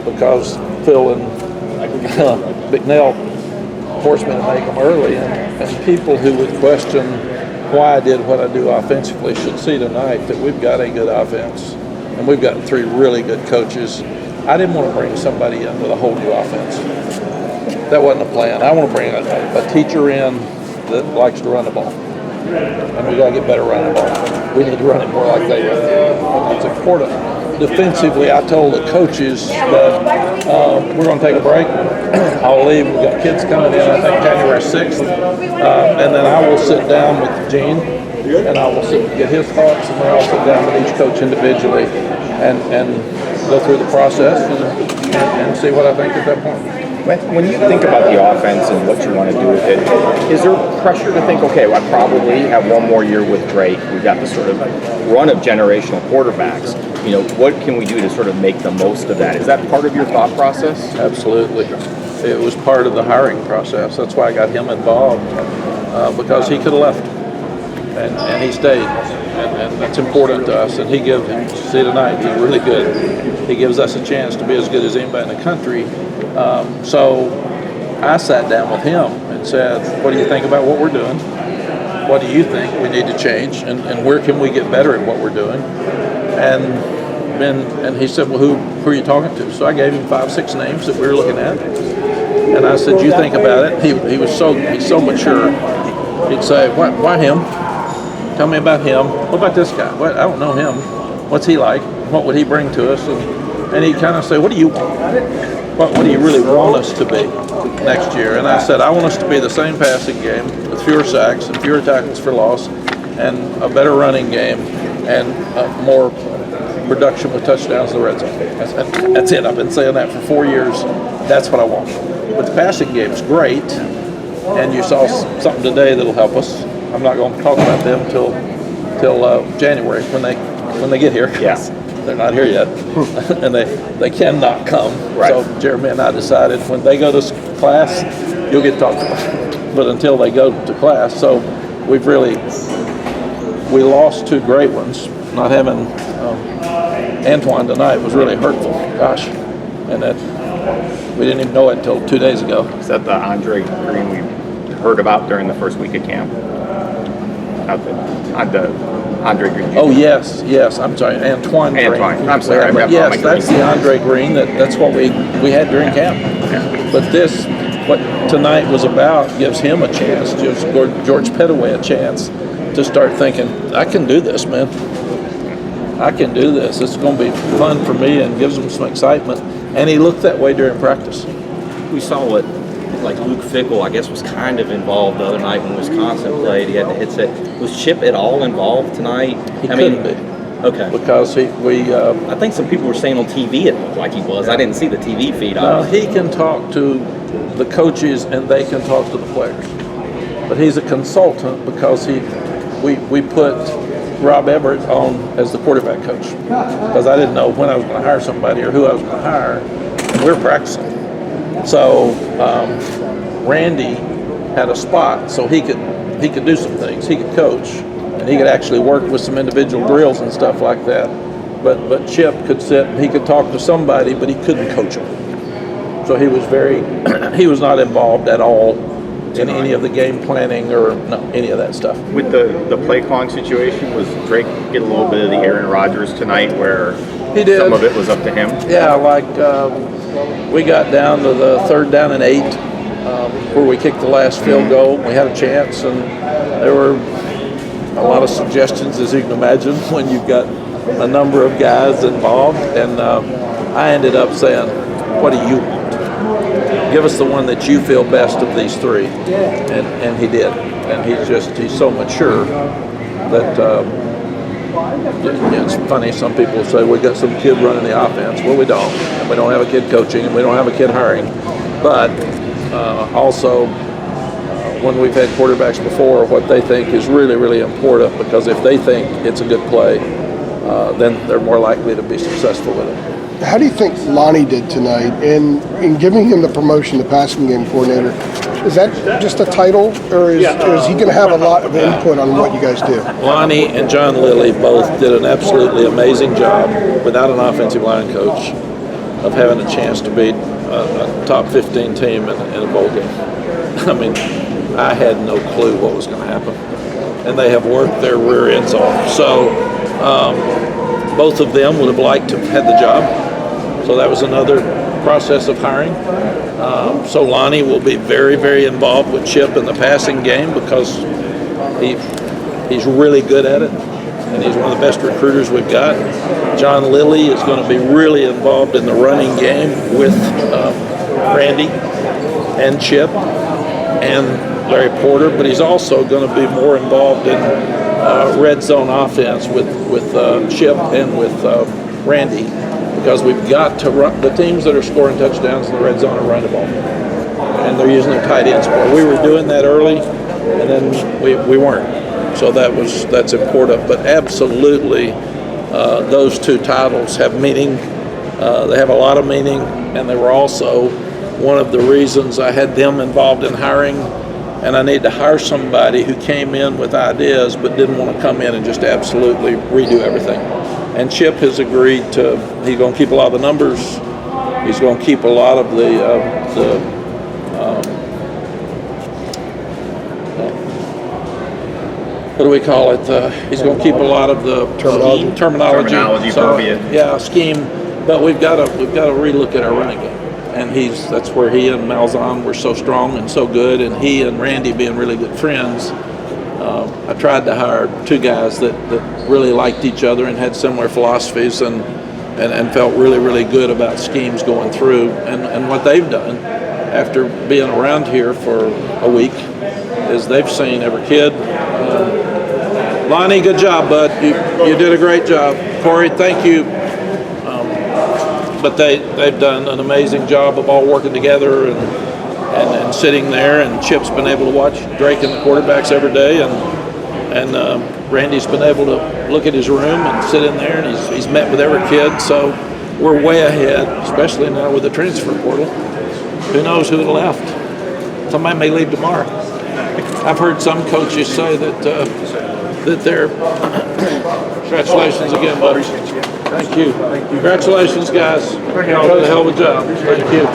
because Phil and McNeil forced me to make them early, and people who would question why I did what I do offensively should see tonight that we've got a good offense, and we've got 3 really good coaches. I didn't want to bring somebody in with a whole new offense. That wasn't the plan. I want to bring a teacher in that likes to run the ball, and we got to get better running the ball. We need to run it more like they run. It's important. Defensively, I told the coaches that we're going to take a break. I'll leave. We've got kids coming in, I think, January 6th. And then I will sit down with Gene, and I will get his thoughts, and then I'll sit down with each coach individually and go through the process and see what I think at that point. When you think about the offense and what you want to do with it, is there pressure to think, okay, well, I probably have one more year with Drake. We've got this sort of run of generational quarterbacks. What can we do to sort of make the most of that? Is that part of your thought process? Absolutely. It was part of the hiring process. That's why I got him involved, because he could have left, and he stayed. And that's important to us. And he gives, see tonight, he's really good. He gives us a chance to be as good as anybody in the country. So I sat down with him and said, what do you think about what we're doing? What do you think we need to change? And where can we get better at what we're doing? And he said, well, who are you talking to? So I gave him 5-6 names that we were looking at. And I said, you think about it. He's so mature. He'd say, why him? Tell me about him. What about this guy? I don't know him. What's he like? What would he bring to us? And he'd kind of say, what do you want? What do you really want us to be next year? And I said, I want us to be the same passing game with fewer sacks and fewer tackles for loss and a better running game and more production with touchdowns in the red zone. That's it. I've been saying that for 4 years. That's what I want. But the passing game's great, and you saw something today that'll help us. I'm not going to talk about them till January when they get here. Yes. They're not here yet, and they cannot come. Right. So Jeremy and I decided when they go to class, you'll get talked about. But until they go to class, so we lost 2 great ones. Not having Antoine tonight was really hurtful. Gosh, and that we didn't even know it until 2 days ago. Is that the Andre Green we heard about during the first week of camp? The Andre Green Jr. Oh yes. I'm sorry, Antoine Green. I'm sorry. Yes, that's the Andre Green. That's what we had during camp. Yeah. But what tonight was about, gives him a chance, gives George Pettaway a chance to start thinking, I can do this, man. I can do this. It's going to be fun for me, and gives him some excitement. And he looked that way during practice. We saw what Luke Fickell, I guess, was kind of involved the other night when Wisconsin played. He had the headset. Was Chip at all involved tonight? He couldn't be. Okay. Because I think some people were saying on TV it looked like he was. I didn't see the TV feed. No, he can talk to the coaches and they can talk to the players. But he's a consultant because we put Rob Everett on as the quarterback coach because I didn't know when I was going to hire somebody or who I was going to hire. And we were practicing. So Randy had a spot so he could do some things. He could coach and he could actually work with some individual drills and stuff like that. But Chip could sit and he could talk to somebody, but he couldn't coach them. So he was not involved at all in any of the game planning or any of that stuff. With the play calling situation, was Drake get a little bit of the Aaron Rodgers tonight where he did. Some of it was up to him? Yeah, we got down to the 3rd down and 8 where we kicked the last field goal. We had a chance, and there were a lot of suggestions, as you can imagine, when you've got a number of guys involved. And I ended up saying, what do you want? Give us the one that you feel best of these 3. And he did. And he's so mature that it's funny. Some people say we got some kid running the offense. Well, we don't. And we don't have a kid coaching, and we don't have a kid hiring. But also, when we've had quarterbacks before, what they think is really, really important, because if they think it's a good play, then they're more likely to be successful with it. How do you think Lonnie did tonight in giving him the promotion to passing game coordinator? Is that just a title, or is he going to have a lot of input on what you guys do? Lonnie and John Lilly both did an absolutely amazing job without an offensive line coach. of having a chance to beat a top 15 team in a bowl game. I mean, I had no clue what was going to happen. And they have worked their rear ends off. So both of them would have liked to have had the job. So that was another process of hiring. So Lonnie will be very, very involved with Chip in the passing game because he's really good at it. And he's one of the best recruiters we've got. John Lilly is going to be really involved in the running game with Randy and Chip and Larry Porter, but he's also going to be more involved in red zone offense with Chip and with Randy, because we've got to run. The teams that are scoring touchdowns in the red zone are running the ball, and they're using the tight ends more. We were doing that early, and then we weren't. So that's important. But absolutely, those two titles have meaning. They have a lot of meaning, and they were also one of the reasons I had them involved in hiring. And I need to hire somebody who came in with ideas but didn't want to come in and just absolutely redo everything. And Chip has agreed he's going to keep a lot of the numbers. He's going to keep a lot of what do we call it? He's going to keep a lot of the terminology, verbiage. Yeah, scheme. But we've got to relook at our running game. And that's where he and Malzahn were so strong and so good, and he and Randy being really good friends. I tried to hire two guys that really liked each other and had similar philosophies and felt really, really good about schemes going through. And what they've done after being around here for a week is they've seen every kid. Lonnie, good job, bud. You did a great job. Corey, thank you. But they've done an amazing job of all working together and sitting there. And Chip's been able to watch Drake and the quarterbacks every day, and Randy's been able to look at his room and sit in there, and he's met with every kid. So we're way ahead, especially now with the transfer portal. Who knows who left? Somebody may leave tomorrow. I've heard some coaches say that they're. Congratulations again, buddy. Thank you. Congratulations, guys. You did a hell of a job. Thank you.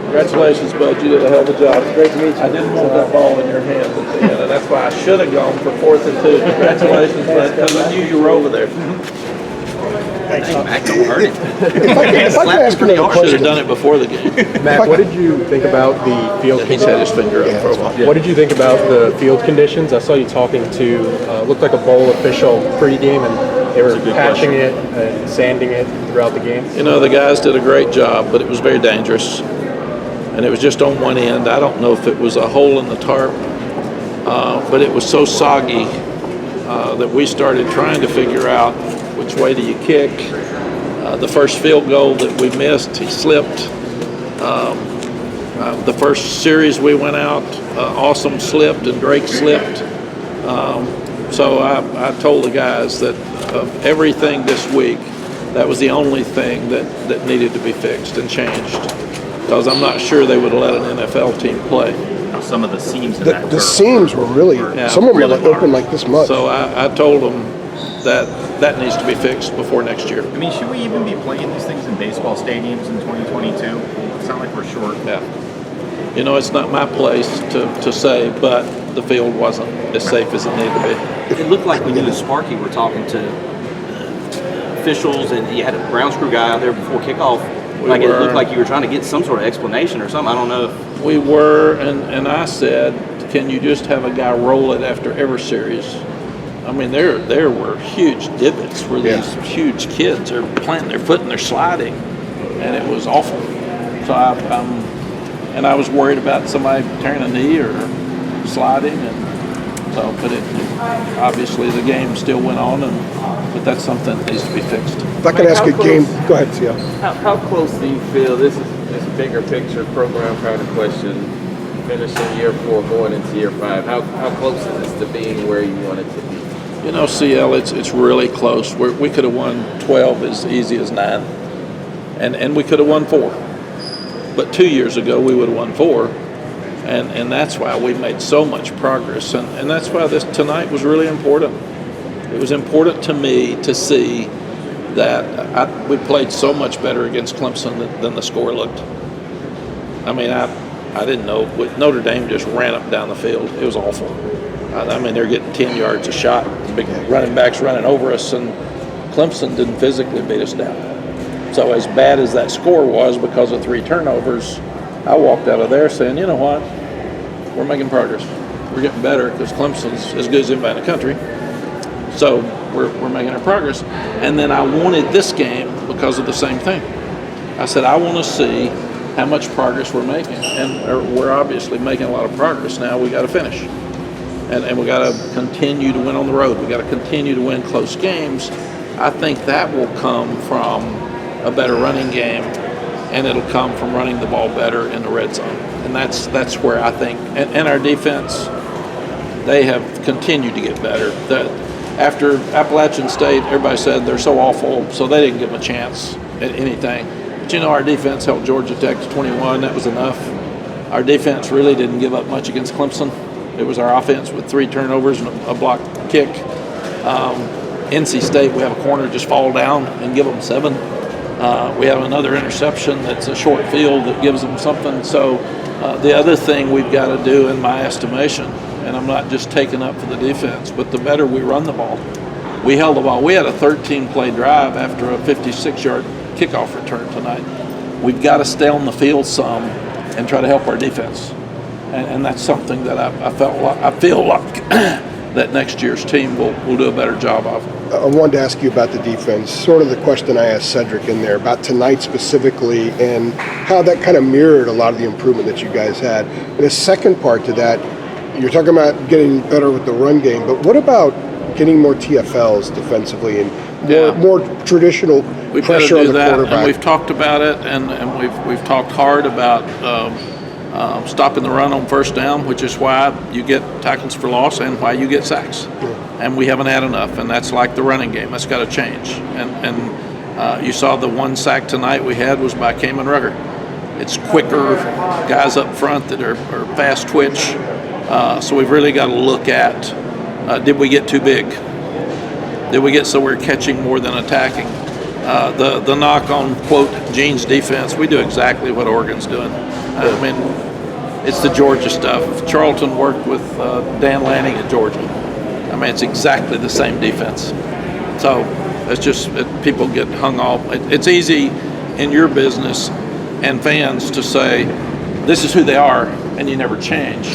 Congratulations, bud. You did a hell of a job. Great to meet you. I didn't want that ball in your hands at the end, and that's why I should have gone for 4th and 2. Congratulations, bud, because I knew you were over there. Thanks, Mack. Don't hurt him. If I can ask another Should question. have done it before the game. Matt, what did you think about the field He's had his finger up for a while. What did you think about the field conditions? I saw you talking to, looked like a bowl official pregame, and they were patching it and sanding it throughout the game. You know, the guys did a great job, but it was very dangerous. And it was just on one end. I don't know if it was a hole in the tarp, but it was so soggy that we started trying to figure out which way do you kick. The first field goal that we missed, he slipped. The first series we went out, Awesome slipped and Drake slipped. So I told the guys that of everything this week, that was the only thing that needed to be fixed and changed. Because I'm not sure they would have let an NFL team play. Some of the seams in The seams were really, some of them really were open like this much. So I told them that needs to be fixed before next year. I mean, should we even be playing these things in baseball stadiums in 2022? It's not like we're short. Yeah. You know, it's not my place to say, but the field wasn't as safe as it needed to be. It looked like when you and Sparky were talking to officials, and you had a ground screw guy out there before kickoff. It looked like you were trying to get some sort of explanation or something. I don't know. We were, and I said, can you just have a guy roll it after every series? I mean, there were huge divots where these huge kids are planting their foot and they're sliding, and it was awful. So I was worried about somebody tearing a knee or sliding, and so, but obviously the game still went on, but that's something that needs to be fixed. If I can ask a game, go ahead, Theo. How close do you feel, this is bigger picture program kind of question, finishing year 4, going into year 5, how close is this to being where you want it to be? You know, CL, it's really close. We could have won 12 as easy as 9, and we could have won 4. But 2 years ago, we would have won 4, and that's why we made so much progress, and that's why this tonight was really important. It was important to me to see that we played so much better against Clemson than the score looked. I mean, I didn't know. Notre Dame just ran up and down the field. It was awful. I mean, they're getting 10 yards a shot. Big running backs running over us, and Clemson didn't physically beat us down. So as bad as that score was because of 3 turnovers, I walked out of there saying, you know what? We're making progress. We're getting better because Clemson's as good as anybody in the country. So we're making our progress. And then I wanted this game because of the same thing. I said, I want to see how much progress we're making. And we're obviously making a lot of progress now. We got to finish. And we got to continue to win on the road. We got to continue to win close games. I think that will come from a better running game, and it'll come from running the ball better in the red zone. And that's where I think, and our defense, they have continued to get better. After Appalachian State, everybody said they're so awful, so they didn't give them a chance at anything. But our defense held Georgia Tech to 21. That was enough. Our defense really didn't give up much against Clemson. It was our offense with 3 turnovers and a blocked kick. NC State, we have a corner just fall down and give them 7. We have another interception that's a short field that gives them something. So the other thing we've got to do, in my estimation, and I'm not just taking up for the defense, but the better we run the ball. We held the ball. We had a 13-play drive after a 56-yard kickoff return tonight. We've got to stay on the field some and try to help our defense. And that's something that I feel like that next year's team will do a better job of. I wanted to ask you about the defense, sort of the question I asked Cedric in there about tonight specifically and how that kind of mirrored a lot of the improvement that you guys had. And the second part to that, you're talking about getting better with the run game, but what about getting more TFLs defensively and more traditional pressure on the quarterback? And we've talked about it, and we've talked hard about stopping the run on first down, which is why you get tackles for loss and why you get sacks. And we haven't had enough, and that's like the running game. That's got to change. And you saw the 1 sack tonight we had was by Kamen Rugger. It's quicker guys up front that are fast twitch. So we've really got to look at, did we get too big? Did we get so we're catching more than attacking? The knock on, quote, Gene's defense, we do exactly what Oregon's doing. I mean, it's the Georgia stuff. Charlton worked with Dan Lanning at Georgia. I mean, it's exactly the same defense. So it's just people get hung off. It's easy in your business and fans to say, this is who they are, and you never change.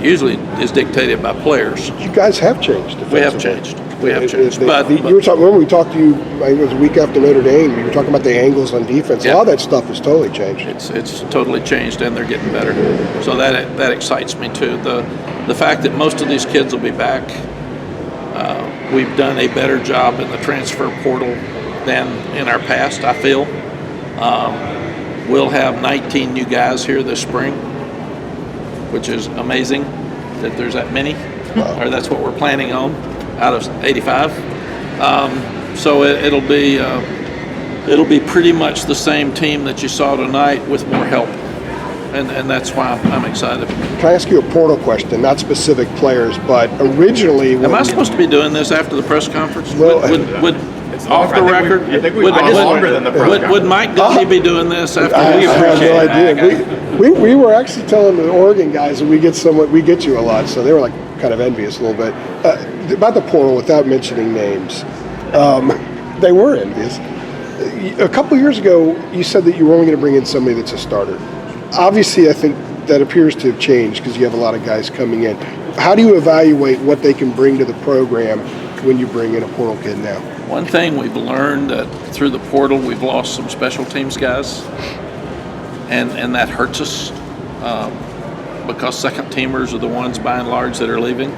Usually is dictated by players. You guys have changed. We have changed. But you were talking, when we talked to you, I think it was a week after Notre Dame, you were talking about the angles on defense. A lot of that stuff has totally changed. It's totally changed, and they're getting better. So that excites me too. The fact that most of these kids will be back. We've done a better job in the transfer portal than in our past, I feel. We'll have 19 new guys here this spring, which is amazing that there's that many, or that's what we're planning on out of 85. So it'll be pretty much the same team that you saw tonight with more help, and that's why I'm excited. Can I ask you a portal question? Not specific players, but originally. Am I supposed to be doing this after the press conference? Well, would off the record? I think we went longer than the press conference. Would Mike Gundy be doing this after? I have no idea. We were actually telling the Oregon guys that we get you a lot, so they were like kind of envious a little bit about the portal. Without mentioning names, they were envious. A couple years ago, you said that you were only going to bring in somebody that's a starter. Obviously, I think that appears to have changed because you have a lot of guys coming in. How do you evaluate what they can bring to the program when you bring in a portal kid now? One thing we've learned that through the portal, we've lost some special teams guys, and that hurts us because second teamers are the ones by and large that are leaving.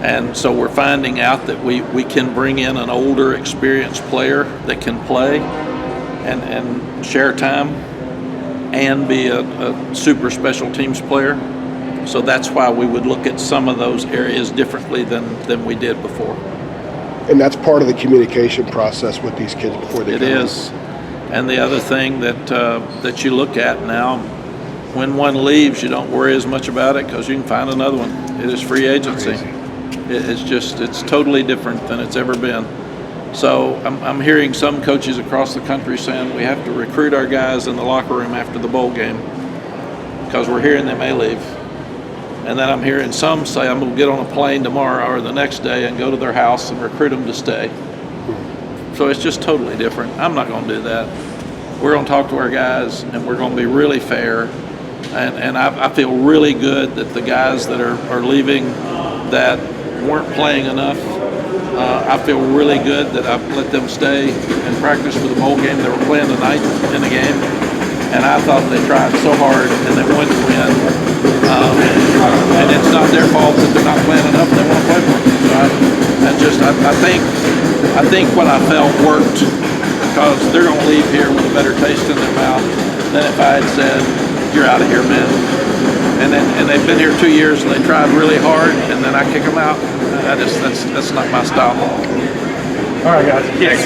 And so we're finding out that we can bring in an older, experienced player that can play and share time and be a super special teams player. So that's why we would look at some of those areas differently than we did before. And that's part of the communication process with these kids before they come in. It is. And the other thing that you look at now, when one leaves, you don't worry as much about it because you can find another one. It is free agency. It's totally different than it's ever been. So I'm hearing some coaches across the country saying we have to recruit our guys in the locker room after the bowl game because we're hearing they may leave. And then I'm hearing some say I'm going to get on a plane tomorrow or the next day and go to their house and recruit them to stay. So it's just totally different. I'm not going to do that. We're going to talk to our guys, and we're going to be really fair. And I feel really good that the guys that are leaving that weren't playing enough, I feel really good that I've let them stay and practice for the bowl game. They were playing tonight in the game, and I thought they tried so hard and they wanted to win. And it's not their fault that they're not playing enough. They want to play more. So I think what I felt worked because they're going to leave here with a better taste in their mouth than if I had said, "You're out of here, man." And they've been here 2 years and they tried really hard, and then I kick them out. That's not my style. All right, guys. Yes.